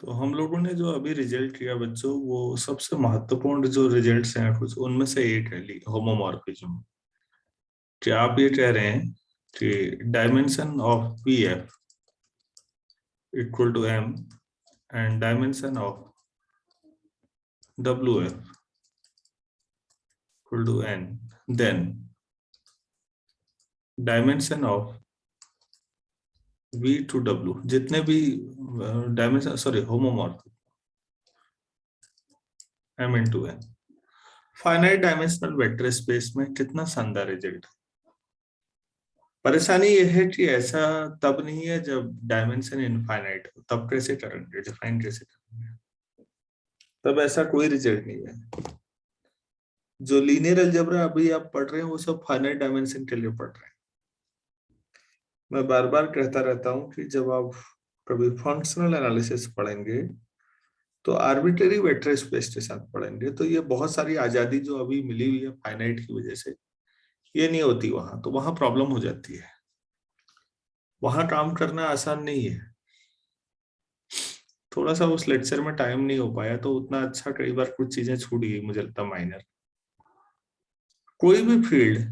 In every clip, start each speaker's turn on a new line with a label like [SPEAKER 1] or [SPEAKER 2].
[SPEAKER 1] तो हम लोगों ने जो अभी रिजल्ट किया बच्चों, वो सबसे महत्वपूर्ण जो रिजल्ट्स हैं कुछ उनमें से एक है होमोमॉर्फिज्म। क्या आप ये कह रहे हैं कि dimension of P F equal to M and dimension of W F equal to N, then dimension of V to W, जितने भी dimension, sorry homomorphism M into N, finite dimensional vector space में कितना शानदार result. परेशानी यह है कि ऐसा तब नहीं है जब डायमेंशन इनफाइनाइट हो, तब कैसे करेंगे, डिफाइन कैसे करेंगे, तब ऐसा कोई रिजल्ट नहीं है। जो लीनियर अलजेब्रा अभी आप पढ़ रहे हैं वो सब फाइनाइट डायमेंशन के लिए पढ़ रहे हैं। मैं बार बार कहता रहता हूं कि जब आप कभी फंक्शनल एनालिसिस पढ़ेंगे तो आर्बिट्रेरी वेक्टर स्पेस के साथ पढ़ेंगे, तो ये बहुत सारी आजादी जो अभी मिली हुई है फाइनाइट की वजह से, ये नहीं होती वहां, तो वहां प्रॉब्लम हो जाती है। वहां काम करना आसान नहीं है। थोड़ा सा उस लेक्चर में टाइम नहीं हो पाया, तो उतना अच्छा कई बार कुछ चीजें छूट गई मुझे लगता माइनर। कोई भी फील्ड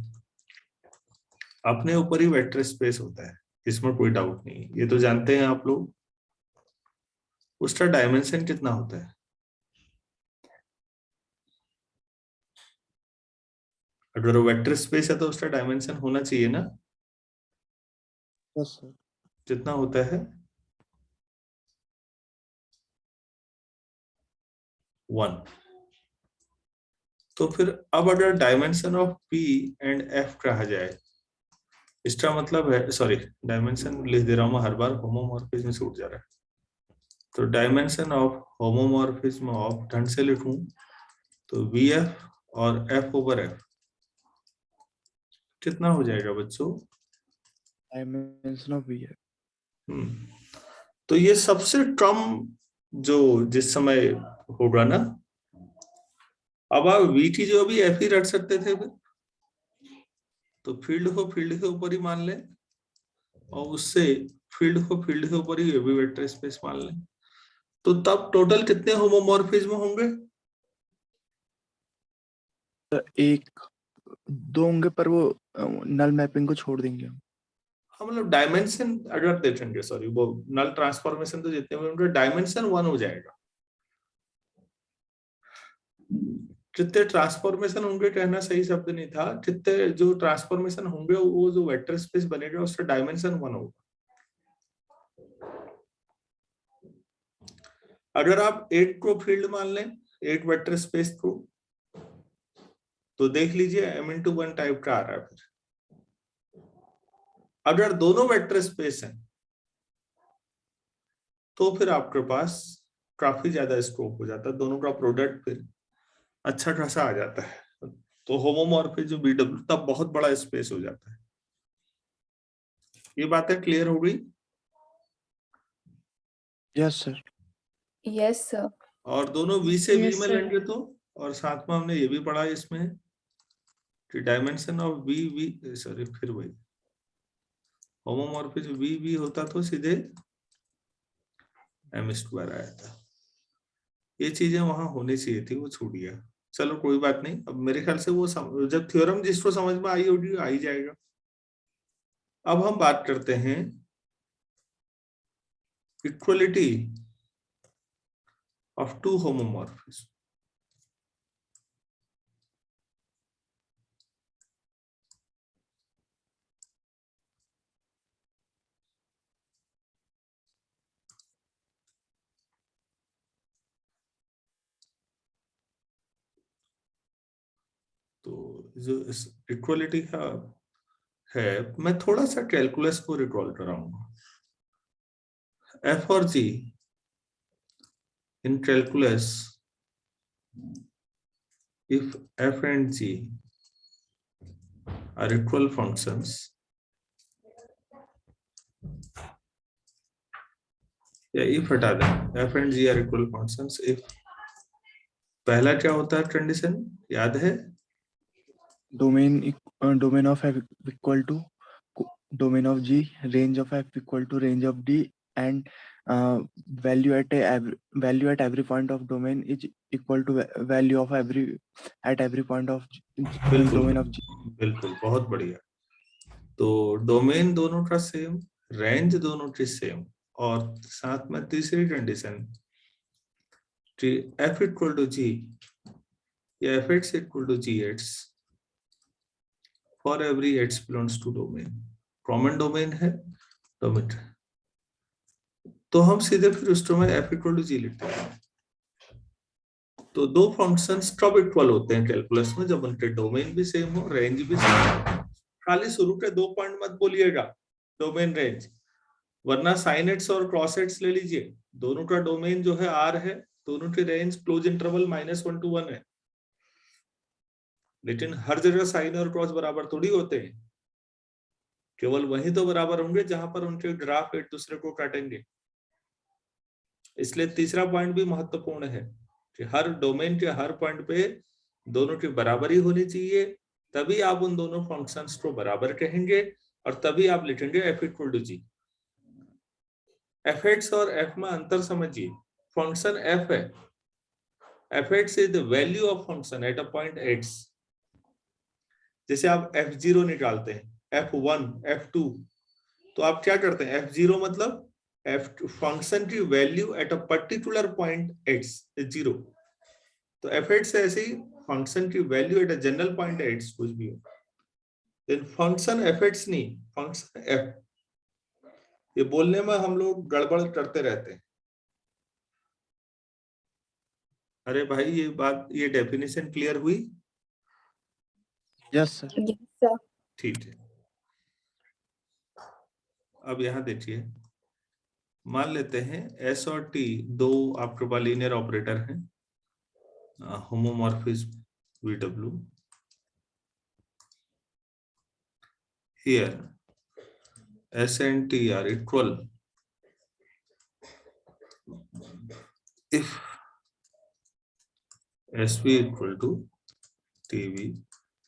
[SPEAKER 1] अपने ऊपर ही वेक्टर स्पेस होता है, इसमें कोई डाउट नहीं है, ये तो जानते हैं आप लोग। उसका डायमेंशन कितना होता है? अगर वो वेक्टर स्पेस है तो उसका डायमेंशन होना चाहिए ना।
[SPEAKER 2] Yes sir.
[SPEAKER 1] कितना होता है? 1। तो फिर अब अगर dimension of P and F कहा जाए, इसका मतलब है, सॉरी डायमेंशन लिख दे रहा हूं मैं हर बार, होमोमॉर्फिज्म से उठ जा रहा है। तो डायमेंशन ऑफ होमोमॉर्फिज्म ऑफ ढंग से लिखूं तो वी एफ और एफ ओवर एफ कितना हो जाएगा बच्चों?
[SPEAKER 2] डायमेंशन ऑफ वी है।
[SPEAKER 1] तो ये सबसे कम जो जिस समय होगा ना, अब आप वी की जो भी एफ ही रख सकते थे फिर, तो फील्ड को फील्ड के ऊपर ही मान लें और उससे फील्ड को फील्ड के ऊपर ही भी वेक्टर स्पेस मान लें, तो तब टोटल कितने होमोमॉर्फिज्म होंगे?
[SPEAKER 2] एक दो होंगे पर वो नल मैपिंग को छोड़ देंगे हम।
[SPEAKER 1] हाँ मतलब डायमेंशन अगर देखेंगे, सॉरी वो नल ट्रांसफॉर्मेशन तो जितने भी होंगे डायमेंशन 1 हो जाएगा। कितने ट्रांसफॉर्मेशन होंगे कहना सही शब्द नहीं था, कितने जो ट्रांसफॉर्मेशन होंगे वो जो वेक्टर स्पेस बनेगा उसका डायमेंशन 1 होगा। अगर आप एक को फील्ड मान लें, एक वेक्टर स्पेस को, तो देख लीजिए m×1 टाइप का आ रहा है। फिर अगर दोनों वेक्टर स्पेस हैं तो फिर आपके पास काफी ज्यादा स्कोप हो जाता है, दोनों का प्रोडक्ट फिर अच्छा खासा आ जाता है, तो होमोमॉर्फिज्म BW तब बहुत बड़ा स्पेस हो जाता है। ये बातें क्लियर हो गई?
[SPEAKER 2] Yes sir.
[SPEAKER 3] Yes sir.
[SPEAKER 1] और दोनों V से V
[SPEAKER 3] Yes,
[SPEAKER 1] में
[SPEAKER 3] sir.
[SPEAKER 1] लेंगे तो, और साथ में हमने ये भी पढ़ा इसमें कि डायमेंशन ऑफ V सॉरी फिर वही होमोमॉर्फिज्म V होता तो सीधे m² आया था। ये चीजें वहां होनी चाहिए थी, वो छूट गया। चलो कोई बात नहीं, अब मेरे ख्याल से वो जब थ्योरम जिसको समझ में आई होगी आ ही जाएगा। अब हम बात करते हैं इक्वलिटी ऑफ टू होमोमॉर्फिज्म। तो जो इक्वलिटी का है, मैं थोड़ा सा कैलकुलस को रिकॉल कराऊंगा। एफ और जी इन calculus, if f and g are equal functions, या if हटा दें f and g are equal functions, if पहला क्या होता है कंडीशन याद है?
[SPEAKER 2] Domain of F equal to domain of G, range of F equal to range of D, and value at every point of domain is equal to value of at every point of
[SPEAKER 1] बिल्कुल
[SPEAKER 2] domain of G.
[SPEAKER 1] बिल्कुल बहुत बढ़िया। तो domain दोनों का same, range दोनों की same, और साथ में तीसरी condition f equal to G या f(x) equal to gx for every x belongs to domain. Common domain है डोमेन, तो हम सीधे फिर उस में f इक्वल टू जी लिखते हैं। तो दो फंक्शंस कब इक्वल होते हैं कैलकुलस में? जब उनके डोमेन भी सेम हो, रेंज भी सेम हो। खाली शुरू के 2 पॉइंट मत बोलिएगा डोमेन रेंज, वरना साइन एक्स और क्रॉस एक्स ले लीजिए। दोनों का डोमेन जो है r है, दोनों की रेंज क्लोज इंटरवल -1 to 1 है, लेकिन हर जगह साइन और क्रॉस बराबर थोड़ी होते हैं। केवल वहीं तो बराबर होंगे जहां पर उनके ग्राफ एक दूसरे को काटेंगे। इसलिए तीसरा पॉइंट भी महत्वपूर्ण है कि हर डोमेन के हर पॉइंट पे दोनों की बराबरी होनी चाहिए, तभी आप उन दोनों फंक्शंस को बराबर कहेंगे और तभी आप लिखेंगे f equal to ji. f(x) और f में अंतर समझिए। फंक्शन f है, f(x) is the value of function at a point x। जैसे आप f0 निकालते हैं, f1, f2, तो आप क्या करते हैं? f0 मतलब फंक्शन की value at a particular point x is 0। तो f(x) ऐसे ही फंक्शन की value at a general point x कुछ भी हो, देन फंक्शन f(x) नहीं, फंक्शन f। ये बोलने में हम लोग गड़बड़ करते रहते हैं। अरे भाई ये बात, ये डेफिनेशन क्लियर हुई?
[SPEAKER 2] Yes sir.
[SPEAKER 3] Yes, sir.
[SPEAKER 1] ठीक है। अब यहां देखिए, मान लेते हैं s और t दो आपके पास लीनियर ऑपरेटर हैं, homomorphism VW। Here S and T are equal if SV equal to TV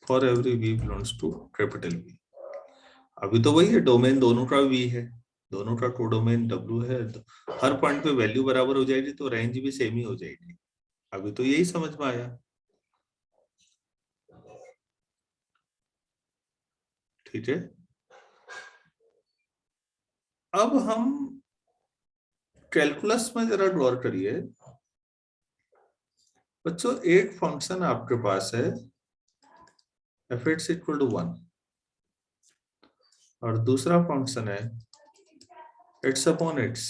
[SPEAKER 1] for every V belongs to capital V। अभी तो वही है, डोमेन दोनों का V है, दोनों का कोडोमेन W है, तो हर पॉइंट पे वैल्यू बराबर हो जाएगी, तो रेंज भी सेम ही हो जाएगी। अभी तो यही समझ में आया, ठीक है। अब हम कैलकुलस में जरा गौर करिए बच्चों। एक फंक्शन आपके पास है f(x) इक्वल टू 1 और दूसरा फंक्शन है x/x।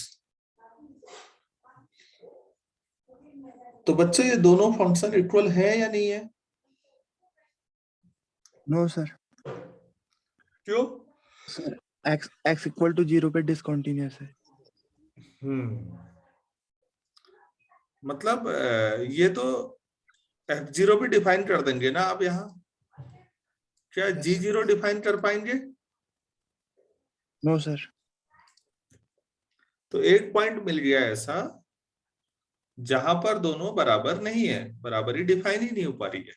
[SPEAKER 1] तो बच्चों ये दोनों फंक्शन इक्वल है या नहीं है?
[SPEAKER 2] No sir.
[SPEAKER 1] क्यों?
[SPEAKER 2] Sir, x equal to 0 पे डिसकंटिन्यूअस है।
[SPEAKER 1] मतलब ये तो f0 भी डिफाइन कर देंगे ना आप यहाँ? क्या g0 डिफाइन कर पाएंगे?
[SPEAKER 2] No sir.
[SPEAKER 1] तो एक पॉइंट मिल गया ऐसा जहां पर दोनों बराबर नहीं है, बराबरी डिफाइन ही नहीं हो पा रही है।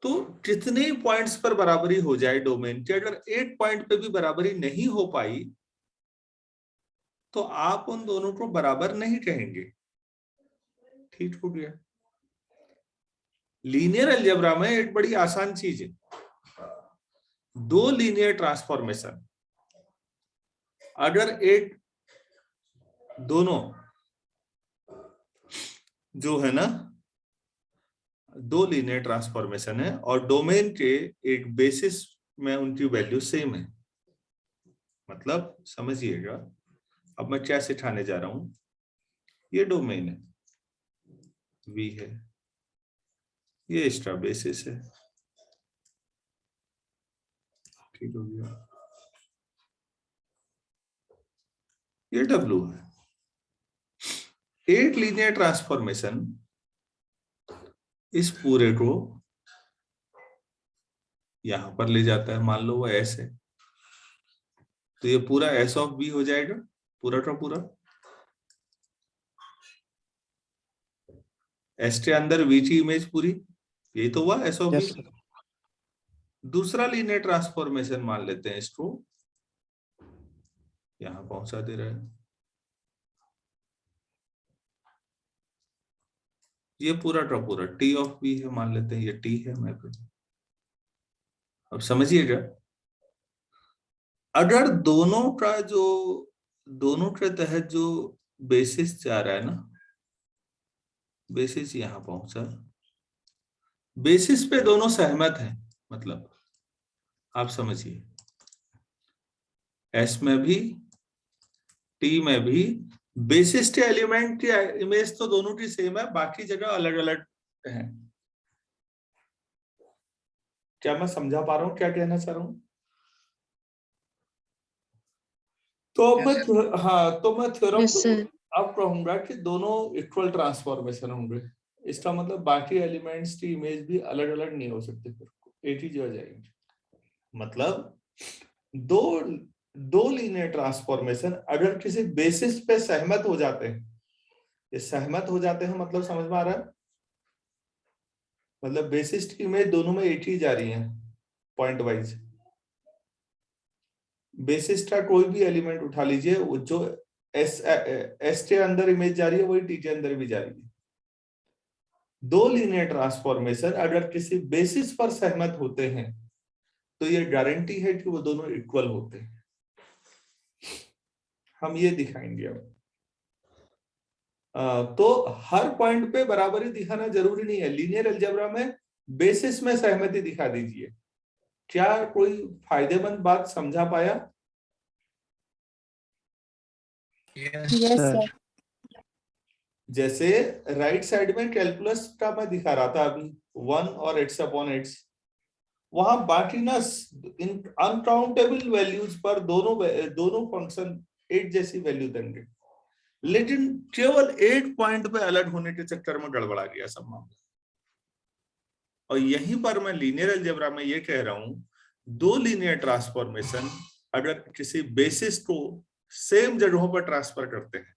[SPEAKER 1] तो कितने पॉइंट्स पर बराबरी हो जाए डोमेन की, अगर एक पॉइंट पे भी बराबरी नहीं हो पाई तो आप उन दोनों को बराबर नहीं कहेंगे। ठीक हो गया। लीनियर अलजेब्रा में एक बड़ी आसान चीज है, दो लीनियर ट्रांसफॉर्मेशन अगर एक दोनों जो है ना, दो लीनियर ट्रांसफॉर्मेशन है और डोमेन के एक बेसिस में उनकी वैल्यू सेम है, मतलब समझिएगा अब मैं क्या सिखाने जा रहा हूं। ये डोमेन है, V है, ये इसका बेसिस है, ठीक हो गया। ये W है। एक लीनियर ट्रांसफॉर्मेशन इस पूरे को यहां पर ले जाता है, मान लो वो S है, तो ये पूरा S ऑफ B हो जाएगा, पूरा का पूरा। S के अंदर V की इमेज पूरी, यही तो हुआ S of B।
[SPEAKER 2] Yes sir.
[SPEAKER 1] दूसरा लीनियर ट्रांसफॉर्मेशन मान लेते हैं इसको, यहाँ पहुंचा दे रहा है। ये पूरा का पूरा टी ऑफ बी है, मान लेते हैं ये टी है मैप। अब समझिएगा, अगर दोनों के तहत जो बेसिस जा रहा है ना, बेसिस यहां पहुंचा, बेसिस पे दोनों सहमत हैं, मतलब आप समझिए एस में भी टी में भी बेसिस के एलिमेंट की इमेज तो दोनों की सेम है, बाकी जगह अलग अलग है। क्या मैं समझा पा रहा हूं क्या कहना चाह रहा हूं? तो मैं थ्योरम अब कहूंगा कि दोनों इक्वल ट्रांसफॉर्मेशन होंगे। इसका मतलब बाकी एलिमेंट्स की इमेज भी अलग अलग नहीं हो सकती, फिर एक ही जगह जाएंगे। मतलब दो लीनियर ट्रांसफॉर्मेशन अगर किसी बेसिस पे सहमत हो जाते हैं, ये सहमत हो जाते हैं मतलब समझ में आ रहा है? मतलब बेसिस की इमेज दोनों में एक ही जा रही है पॉइंट वाइज। बेसिस का कोई भी एलिमेंट उठा लीजिए, वो जो एस के अंदर इमेज जा रही है वही टी के अंदर भी जा रही है। दो लीनियर ट्रांसफॉर्मेशन अगर किसी बेसिस पर सहमत होते हैं तो ये गारंटी है कि वो दोनों इक्वल होते हैं। हम ये दिखाएंगे अब। तो हर पॉइंट पे बराबरी दिखाना जरूरी नहीं है। लीनियर अलजेब्रा में बेसिस में सहमति दिखा दीजिए। क्या कोई फायदेमंद बात समझा पाया?
[SPEAKER 3] Yes,
[SPEAKER 2] sir.
[SPEAKER 3] sir.
[SPEAKER 1] जैसे राइट साइड में कैलकुलस का मैं दिखा रहा था अभी, 1 और x अपॉन x, वहां बाकी ना अनकाउंटेबल वैल्यूज पर दोनों फंक्शन एक जैसी वैल्यू देंगे, लेकिन केवल एक पॉइंट पे अलग होने के चक्कर में गड़बड़ा गया सब मामला। और यहीं पर मैं लीनियर अलजेब्रा में ये कह रहा हूं, दो लीनियर ट्रांसफॉर्मेशन अगर किसी बेसिस को सेम जगहों पर ट्रांसफर करते हैं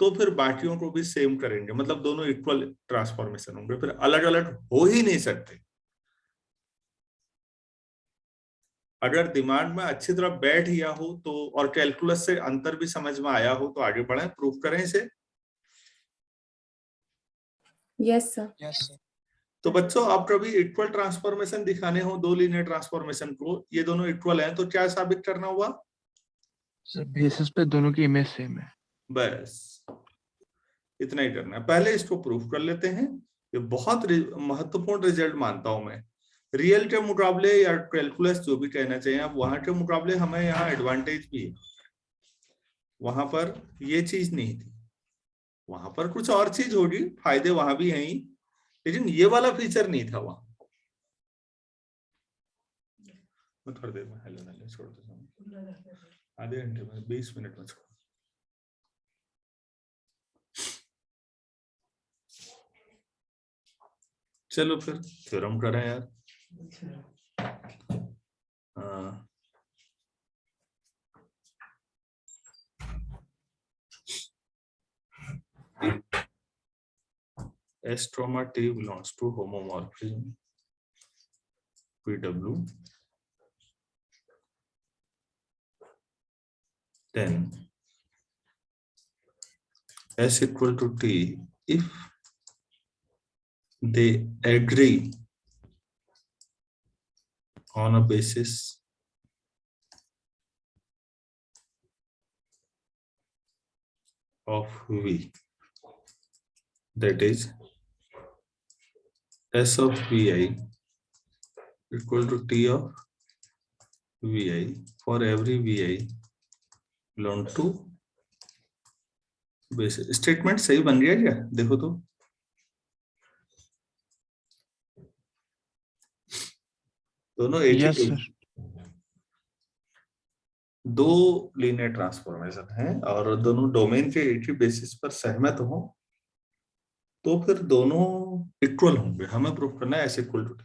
[SPEAKER 1] तो फिर बाकियों को भी सेम करेंगे, मतलब दोनों इक्वल ट्रांसफॉर्मेशन होंगे, फिर अलग अलग हो ही नहीं सकते। अगर दिमाग में अच्छी तरह बैठ गया हो तो, और कैलकुलस से अंतर भी समझ में आया हो तो आगे बढ़ें, प्रूफ करें इसे।
[SPEAKER 3] Yes, sir.
[SPEAKER 1] तो बच्चों, आप कभी इक्वल ट्रांसफॉर्मेशन दिखाने हो दो लीनियर ट्रांसफॉर्मेशन को, ये दोनों इक्वल हैं, तो क्या साबित करना हुआ?
[SPEAKER 2] सर बेसिस पे दोनों की इमेज सेम है।
[SPEAKER 1] बस इतना ही करना है। पहले इसको प्रूफ कर लेते हैं। ये बहुत महत्वपूर्ण रिजल्ट मानता हूं मैं। रियल के मुकाबले या कैलकुलस जो भी कहना चाहिए आप, वहां के मुकाबले हमें यहाँ एडवांटेज भी है। वहां पर ये चीज नहीं थी, वहां पर कुछ और चीज होगी, फायदे वहां भी हैं ही, लेकिन ये वाला फीचर नहीं था वहां। मैं थोड़ी देर में हेलो छोड़ देता हूँ, आधे घंटे में 20 मिनट में छोड़। चलो फिर थ्योरम करें यार। S, T belongs to homomorphism PW, then S equal to T if they agree on a basis of V, that is S of Vi equal to T of Vi for every Vi belong to basis। Statement सही बन गया क्या? देखो तो, दोनों एक
[SPEAKER 2] yes
[SPEAKER 1] he
[SPEAKER 2] sir.
[SPEAKER 1] दो linear transformation हैं और दोनों डोमेन के एक ही बेसिस पर सहमत हो तो फिर दोनों इक्वल होंगे। हमें प्रूफ करना है एस इक्वल टू टी।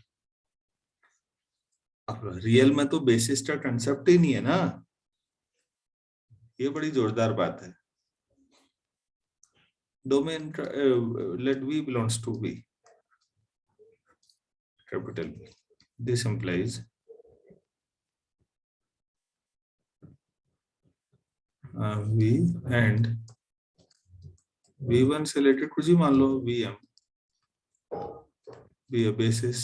[SPEAKER 1] अब रियल में तो बेसिस का कंसेप्ट ही नहीं है ना, ये बड़ी जोरदार बात है। Domain let V belongs to V, capital V. This implies V and V1 से रिलेटेड कुछ ही मान लो, VM be a basis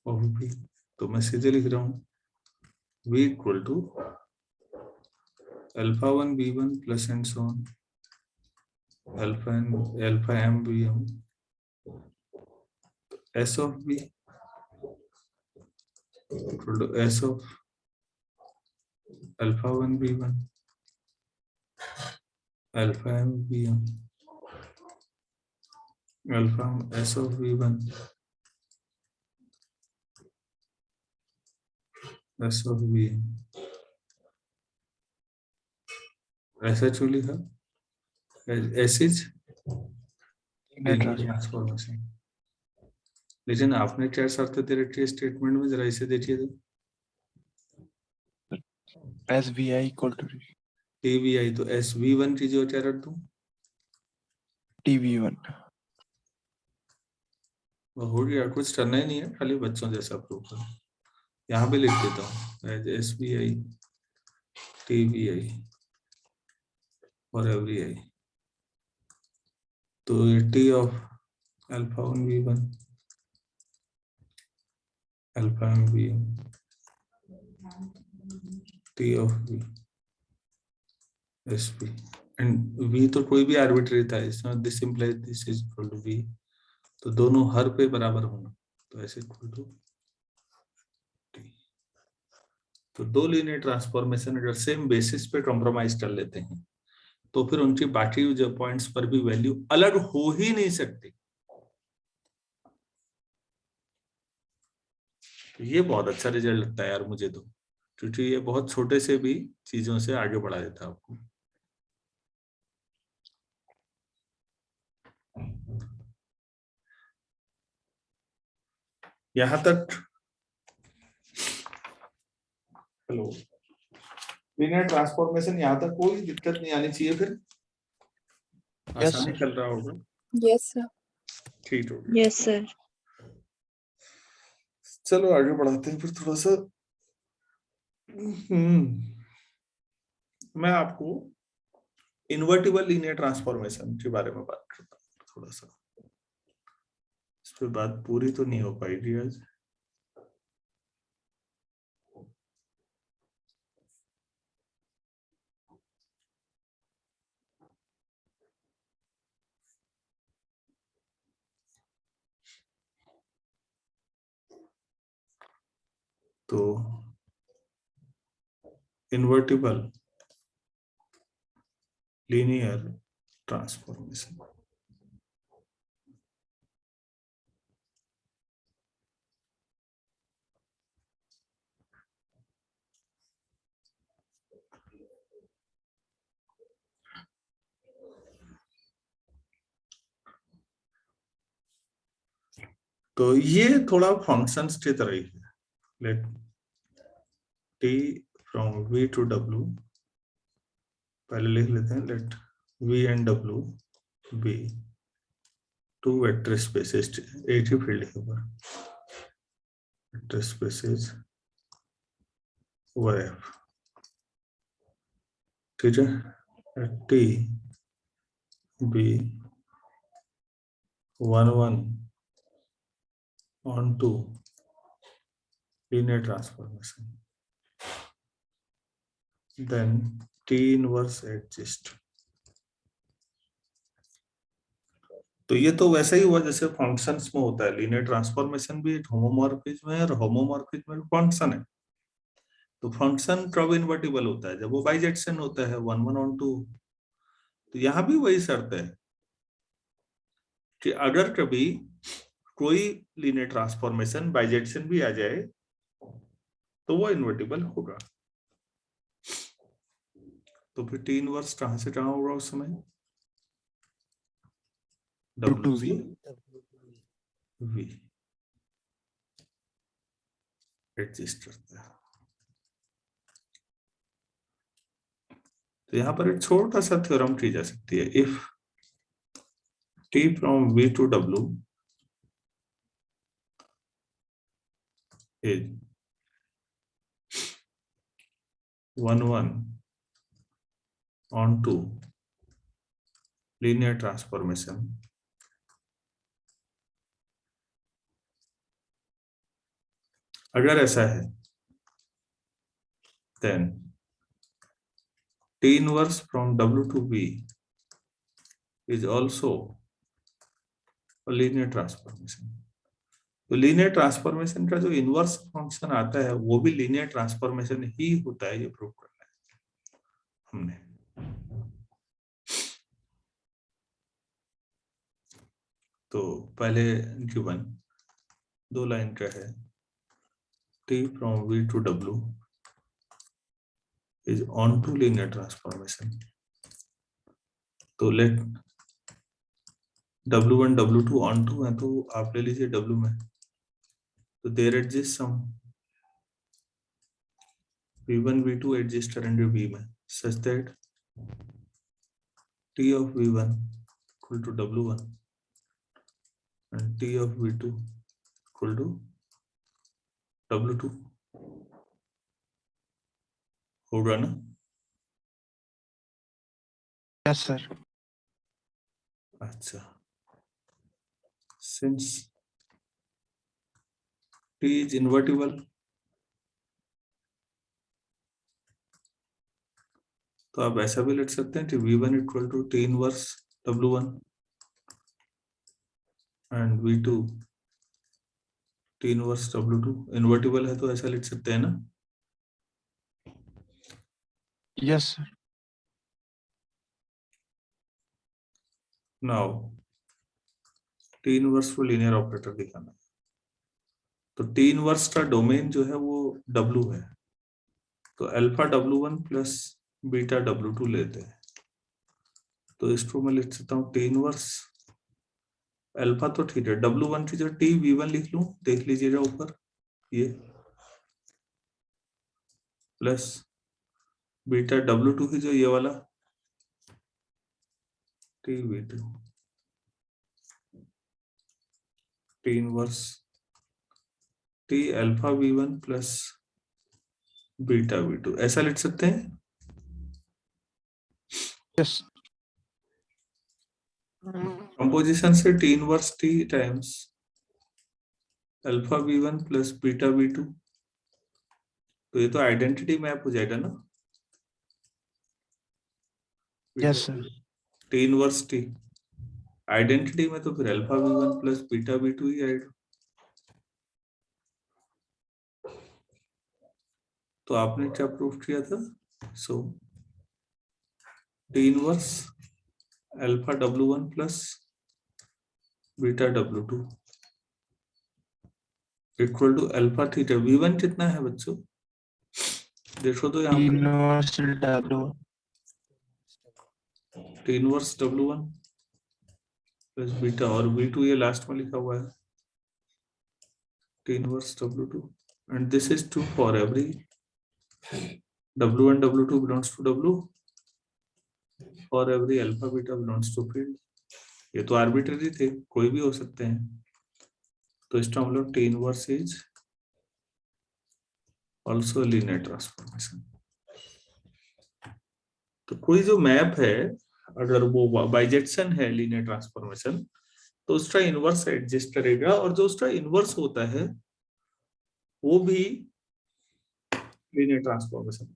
[SPEAKER 1] of V, तो मैं सीधे लिख रहा हूँ V equal to alpha 1 B1 plus and so on alpha M VM S of B equal to S of alpha 1 B1 alpha M VM alpha S of V1 S of VM ऐसा चुली है एसिज transformation. लेकिन आपने चार शर्तें दे रखी है statement में, जरा इसे देखिए तो
[SPEAKER 2] SVI equal to
[SPEAKER 1] TVI, तो SV1 की जो क्या रख दूं
[SPEAKER 2] TV1
[SPEAKER 1] हो गया, कुछ करना ही नहीं है, खाली बच्चों जैसा प्रूव करो। यहाँ भी लिख देता हूँ एज SVI TVI और every I, तो T of alpha 1 V1 alpha M VM T of V SP and V तो कोई भी आर्बिट्री था, इसमें this implies this is equal to V, तो दोनों हर पे बराबर होना, तो ऐसे इक्वल टू T। तो दो लीनियर ट्रांसफॉर्मेशन अगर सेम बेसिस पे कॉम्प्रोमाइज कर लेते हैं तो फिर उनकी बाकी जो पॉइंट्स पर भी वैल्यू अलग हो ही नहीं सकती। तो ये बहुत अच्छा रिजल्ट लगता है यार मुझे तो, क्योंकि ये बहुत छोटे से भी चीजों से आगे बढ़ा देता है आपको। यहां तक हेलो, लीनियर ट्रांसफॉर्मेशन यहां तक कोई दिक्कत नहीं आनी चाहिए, फिर आसानी चल रहा होगा।
[SPEAKER 3] Yes, sir.
[SPEAKER 1] ठीक हो गया।
[SPEAKER 4] Yes, sir.
[SPEAKER 1] चलो आगे बढ़ाते हैं फिर थोड़ा सा। मैं आपको इन्वर्टिबल लीनियर ट्रांसफॉर्मेशन के बारे में बात करता हूँ थोड़ा सा। इस पे बात पूरी तो नहीं हो पाएगी आज। तो इन्वर्टिबल लीनियर ट्रांसफॉर्मेशन, तो ये थोड़ा फंक्शंस की तरह ही है। Let T from V to W, पहले लिख लेते हैं, let V and W be two vector spaces, एक ही फील्ड के ऊपर वेक्टर स्पेसेस VF, ठीक है। T B 1 1 on 2 linear transformation, then T inverse exist। तो ये तो वैसा ही हुआ जैसे फंक्शंस में होता है, लीनियर ट्रांसफॉर्मेशन भी एक होमोमॉर्फिज्म है और होमोमॉर्फिज्म एक फंक्शन है। तो फंक्शन कब इन्वर्टिबल होता है, जब वो बाइजेक्शन होता है 1 1 on 2। तो यहाँ भी वही शर्त है कि अगर कभी कोई लीनियर ट्रांसफॉर्मेशन बाइजेक्शन भी आ जाए तो वो इन्वर्टिबल होगा। तो फिर T इनवर्स कहां से कहां होगा उस समय, WV V एडजस्ट करता है। तो यहाँ पर एक छोटा सा थ्योरम की जा सकती है, if T from V to W is 1 onto linear transformation, अगर ऐसा है then T inverse from W to B is also a linear transformation. तो लीनियर ट्रांसफॉर्मेशन का जो इनवर्स फंक्शन आता है वो भी लीनियर ट्रांसफॉर्मेशन ही होता है, ये प्रूव करना है हमने। तो पहले गिवन 2 लाइन का है, T from V to W is onto linear transformation. तो लेट W1 W2 onto है तो आप ले लीजिए W में, तो there exist some V1 V2 exist करेंगे V में such that T of V1 equal to W1 and T of V2 equal to W2 होगा ना?
[SPEAKER 2] Yes, sir.
[SPEAKER 1] अच्छा, since T is invertible, तो आप ऐसा भी लिख सकते हैं कि V1 equal to T inverse W1 and V2 T inverse W2. Invertible है तो ऐसा लिख सकते हैं ना?
[SPEAKER 2] Yes, sir.
[SPEAKER 1] Now T inverse को लीनियर ऑपरेटर दिखाना है, तो T inverse का डोमेन जो है वो W है, तो alpha W1 plus beta W2 लेते हैं, तो इसको मैं लिख सकता हूँ T इनवर्स अल्फा, तो ठीक है, W1 की जो T V1 लिख लूं, देख लीजिएगा ऊपर ये, प्लस बीटा W2 की जो ये वाला T V2, T inverse T alpha V1 plus beta V2, ऐसा लिख सकते हैं।
[SPEAKER 2] Yes.
[SPEAKER 1] कंपोजिशन से T inverse T times alpha V1 plus beta V2, तो ये तो आइडेंटिटी मैप हो जाएगा ना?
[SPEAKER 2] Yes, sir.
[SPEAKER 1] T inverse T identity में तो फिर alpha V1 plus beta V2 ही आएगा। तो आपने क्या प्रूफ किया था? So T inverse alpha W1 plus beta W2 equal to alpha theta. V1 कितना है बच्चों? देखो तो यहाँ पे
[SPEAKER 2] Inverse W.
[SPEAKER 1] T inverse W1 plus beta, और V2 ये लास्ट में लिखा हुआ है T inverse W2, and this is true for every W1 W2 belongs to W, for every alpha beta belongs to field। ये तो आर्बिट्ररी थे, कोई भी हो सकते हैं, तो इसका हम लोग T inverse is also linear transformation. तो कोई जो मैप है अगर वो बाइजेक्शन है लीनियर ट्रांसफॉर्मेशन, तो उसका इनवर्स एडजस्ट करेगा, और जो उसका इनवर्स होता है वो भी लीनियर ट्रांसफॉर्मेशन।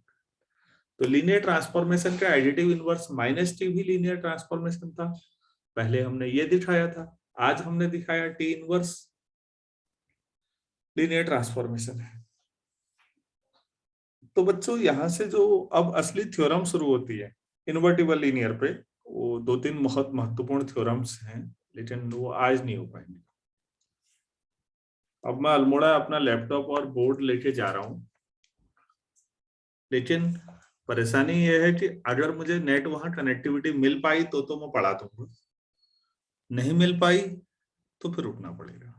[SPEAKER 1] तो लीनियर ट्रांसफॉर्मेशन का एडिटिव इनवर्स माइनस टी भी लीनियर ट्रांसफॉर्मेशन था, पहले हमने ये दिखाया था, आज हमने दिखाया टी इनवर्स लीनियर ट्रांसफॉर्मेशन है। तो बच्चों यहां से जो अब असली थ्योरम शुरू होती है इन्वर्टिबल लीनियर पे, वो 2-3 बहुत महत्वपूर्ण थ्योरम्स हैं, लेकिन वो आज नहीं हो पाएंगे। अब मैं अल्मोड़ा अपना लैपटॉप और बोर्ड लेके जा रहा हूं, लेकिन परेशानी ये है कि अगर मुझे नेट वहां कनेक्टिविटी मिल पाई तो मैं पढ़ा दूंगा, नहीं मिल पाई तो फिर रुकना पड़ेगा।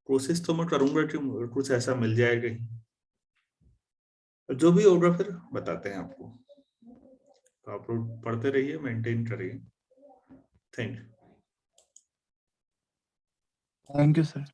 [SPEAKER 1] कोशिश तो मैं करूंगा कि कुछ ऐसा मिल जाए कहीं, जो भी होगा फिर बताते हैं आपको। तो आप लोग पढ़ते रहिए, मेंटेन करिए। Thank you.
[SPEAKER 2] Thank you, sir.